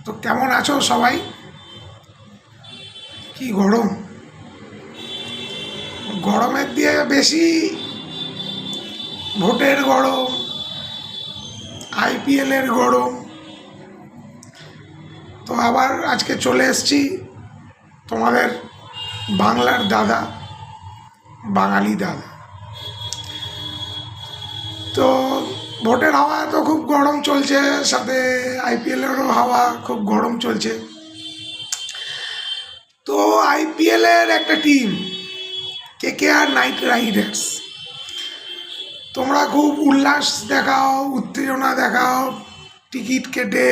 তো কেমন আছো সবাই? কি গরম! গরমের দিয়ে বেশি ভোটের গরম, আইপিএলের গরম। তো আবার আজকে চলে এসেছি তোমাদের বাংলার দাদা, বাঙালি দাদা। তো ভোটের হাওয়া তো খুব গরম চলছে, সাথে আইপিএলেরও হাওয়া খুব গরম চলছে। তো আইপিএলের একটা টিম কেকেআর নাইট রাইডার্স, তোমরা খুব উল্লাস দেখাও, উত্তেজনা দেখাও, টিকিট কেটে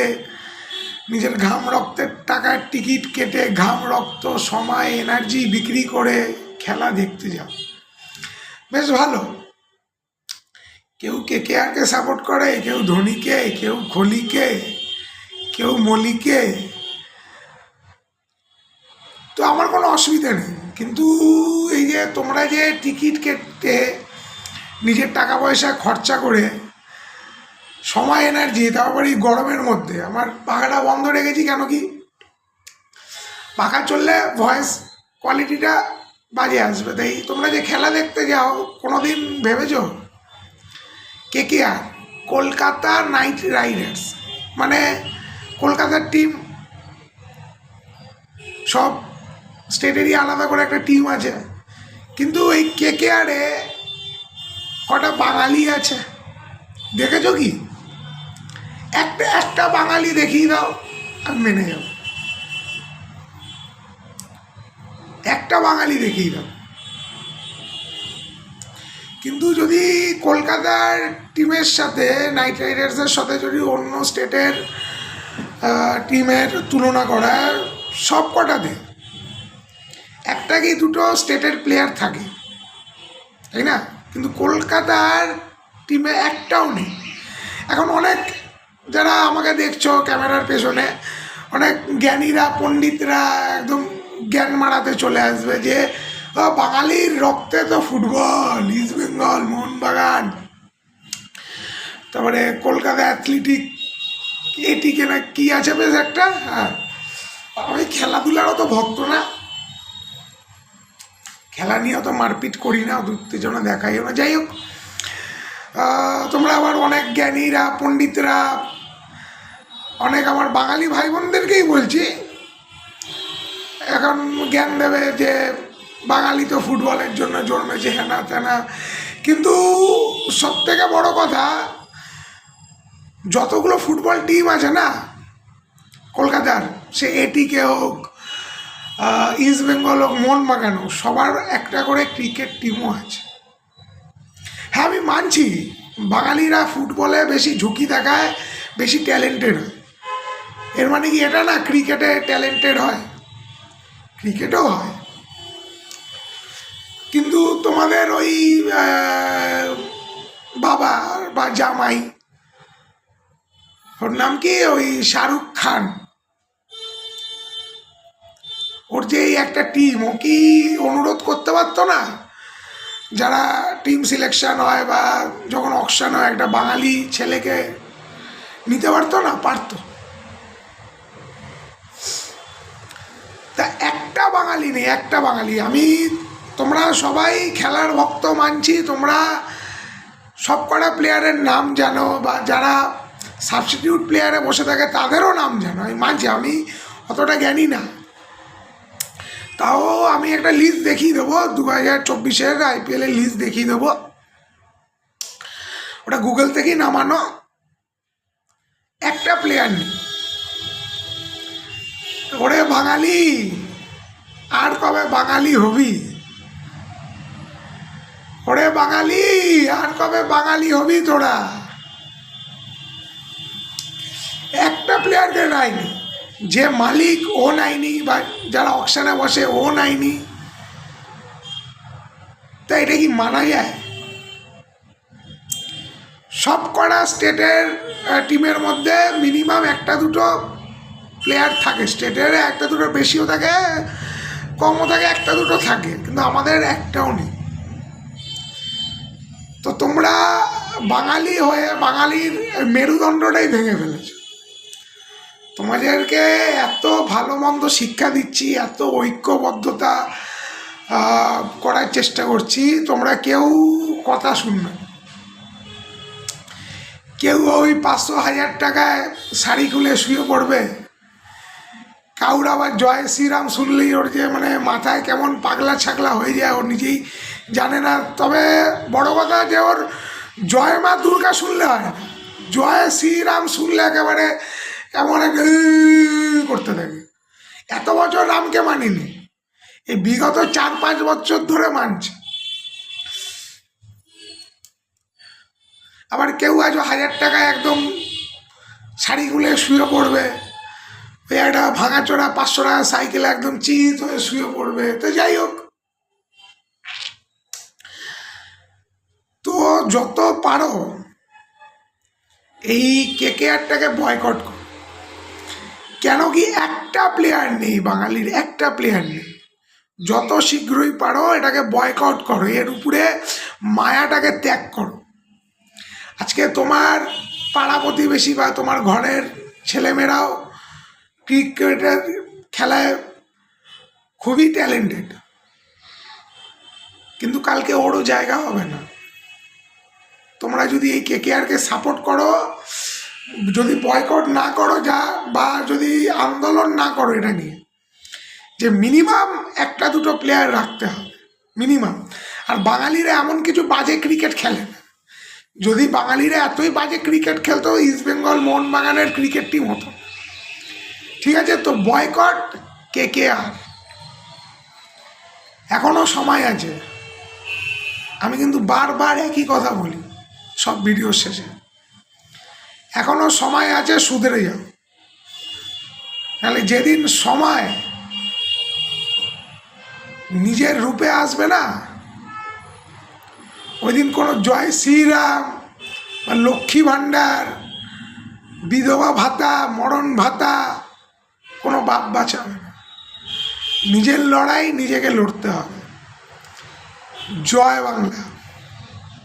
নিজের ঘাম রক্তের টাকার টিকিট কেটে ঘাম রক্ত সময় এনার্জি বিক্রি করে খেলা দেখতে যাও, বেশ ভালো। কেউ কেকেআরকে সাপোর্ট করে, কেউ ধোনিকে, কেউ কোহলিকে, কেউ মলিকে। তো আমার কোনো অসুবিধা নেই, কিন্তু এই যে তোমরা যে টিকিট কেটে নিজের টাকা পয়সা খরচা করে সময় এনার্জি, তারপর এই গরমের মধ্যে আমার পাখাটা বন্ধ রেখেছি কেন কি, পাখা চললে ভয়েস কোয়ালিটিটা বাজে আসবে। তাই তোমরা যে খেলা দেখতে যাও, কোনো দিন ভেবেছো কেকেআর কলকাতা নাইট রাইডার্স মানে কলকাতার টিম, সব স্টেটেরই আলাদা করে একটা টিম আছে, কিন্তু এই কেকেআরে কটা বাঙালি আছে দেখেছো কি? একটা বাঙালি দেখিয়ে দাও, আমি মেনে যাব। একটা বাঙালি দেখিয়ে দাও। কিন্তু যদি কলকাতার টিমের সাথে, নাইট রাইডার্সের সাথে যদি অন্য স্টেটের টিমের তুলনা করা, সব কটাতে একটা কি দুটো স্টেটের প্লেয়ার থাকে, তাই না? কিন্তু কলকাতার টিমে একটাও নেই। এখন অনেক যারা আমাকে দেখছো ক্যামেরার পেছনে, অনেক জ্ঞানীরা, পণ্ডিতরা একদম জ্ঞান মারাতে চলে আসবে যে বাঙালির রক্তে তো ফুটবল, ইস্ট বেঙ্গল, মোহনবাগান, তারপরে কলকাতা অ্যাথলেটিক, এটিকে না কি আছে বেশ একটা। হ্যাঁ, আমি খেলাধুলারও তো ভক্ত না, খেলা নিয়ে অত মারপিট করি না, উত্তেজনা দেখাইও না। যাই হোক, তোমরা আবার অনেক জ্ঞানীরা, পণ্ডিতরা, অনেক আমার বাঙালি ভাই বোনদেরকেই বলছি, এখন জ্ঞান দেবে যে বাঙালি তো ফুটবলের জন্য জন্মেছে, হেনা তেনা। কিন্তু সবথেকে বড় কথা, যতগুলো ফুটবল টিম আছে না কলকাতার, সে এটিকে হোক, ইস্ট বেঙ্গল হোক, মোহনবাগান হোক, সবার একটা করে ক্রিকেট টিমও আছে। হ্যাঁ, আমি মানছি বাঙালিরা ফুটবলে বেশি ঝুঁকি দেখায়, বেশি ট্যালেন্টেড হয়। এর মানে কি এটা না ক্রিকেটে ট্যালেন্টেড হয়? ক্রিকেটও হয়, কিন্তু তোমাদের ওই বাবা বা জামাই, ওর নাম কি, ওই শাহরুখ খান, ওর যে একটা টিম, ও কি অনুরোধ করতে পারতো না যারা টিম সিলেকশন হয় বা যখন অকশন হয় একটা বাঙালি ছেলেকে নিতে পারতো না? পারতো। তা একটা বাঙালি নেই, একটা বাঙালি। আমি, তোমরা সবাই খেলার ভক্ত মানছি, তোমরা সব কটা প্লেয়ারের নাম জানো, বা যারা সাবস্টিটিউট প্লেয়ারে বসে থাকে তাদেরও নাম জানো, আমি মানছি। আমি অতটা জ্ঞানী না, তাও আমি একটা লিস্ট দেখিয়ে দেবো, 2024-এর আইপিএলের লিস্ট দেখিয়ে দেবো, ওটা গুগল থেকেই নামানো। একটা প্লেয়ার নেই। ওরে বাঙালি, আর কবে বাঙালি হবি? ওরে বাঙালি, আর কবে বাঙালি হবি তোরা? একটা প্লেয়ারকে নাইনি, যে মালিক ও নাইনি, বা যারা অকশনে বসে ও নাইনি। তা এটা কি মানা যায়? সব কটা স্টেটের টিমের মধ্যে মিনিমাম একটা দুটো প্লেয়ার থাকে, স্টেটের একটা দুটো বেশিও থাকে, কমও থাকে, একটা দুটো থাকে, কিন্তু আমাদের একটাও নেই। তো তোমরা বাঙালি হয়ে বাঙালির মেরুদণ্ডটাই ভেঙে ফেলেছ। তোমাদেরকে এত ভালো মন্দ শিক্ষা দিচ্ছি, এত ঐক্যবদ্ধতা করার চেষ্টা করছি, তোমরা কেউ কথা শুনবে না। কেউ ওই 500-1000 টাকায় শাড়ি খুলে শুয়ে পড়বে, কাউর আবার জয় শ্রীরাম শুনলেই ওর যে মানে মাথায় কেমন পাগলা ছাগলা হয়ে যায়, ও নিজেই জানে না। তবে বড় কথা যে ওর জয় মা দুর্গা শুনলে হয় না, জয় শ্রীরাম শুনলে একেবারে এমন এক করতে থাকে। এত বছর রামকে মানিনি, এই বিগত 4-5 বছর ধরে মানছে। আবার কেউ আজ 1000 টাকায় একদম শাড়ি খুলে শুয়ে পড়বে, ওই একটা ভাঙাচোরা 500 টাকা সাইকেলে একদম চিত হয়ে শুয়ে পড়বে। তো যাই হোক, তো যত পারো এই কেকেআরটাকে বয়কট করো। কেন কি একটা প্লেয়ার নেই, বাঙালির একটা প্লেয়ার নেই। যত শীঘ্রই পারো এটাকে বয়কট করো, এর উপরে মায়াটাকে ত্যাগ করো। আজকে তোমার পাড়া প্রতিবেশী বা তোমার ঘরের ছেলেমেয়েরাও ক্রিকেটের খেলায় খুবই ট্যালেন্টেড, কিন্তু কালকে ওরও জায়গা হবে না। তোমরা যদি এই কেকেআরকে সাপোর্ট করো, যদি বয়কট না করো বা যদি আন্দোলন না করো এটা নিয়ে, যে মিনিমাম 1-2 প্লেয়ার রাখতে হবে মিনিমাম। আর বাঙালিরা এমন কিছু বাজে ক্রিকেট খেলে না। যদি বাঙালিরা এতই বাজে ক্রিকেট খেলতো, ইস্টবেঙ্গল মোহনবাগানের ক্রিকেট টিম হতো। ঠিক আছে, তো বয়কট কেকেআর, এখনো সময় আছে। আমি কিন্তু বারবার একই কথা বলি সব ভিডিওর শেষে, এখনো সময় আছে, শুধরে যাও। তাহলে যেদিন সময় নিজের রূপে আসবে না, ওই দিন কোনো জয় শ্রীরাম বা লক্ষ্মী ভাণ্ডার, বিধবা ভাতা, মরণ ভাতা কোনো বাপ বাঁচাবে না। নিজের লড়াই নিজেকে লড়তে হবে। জয় বাংলা।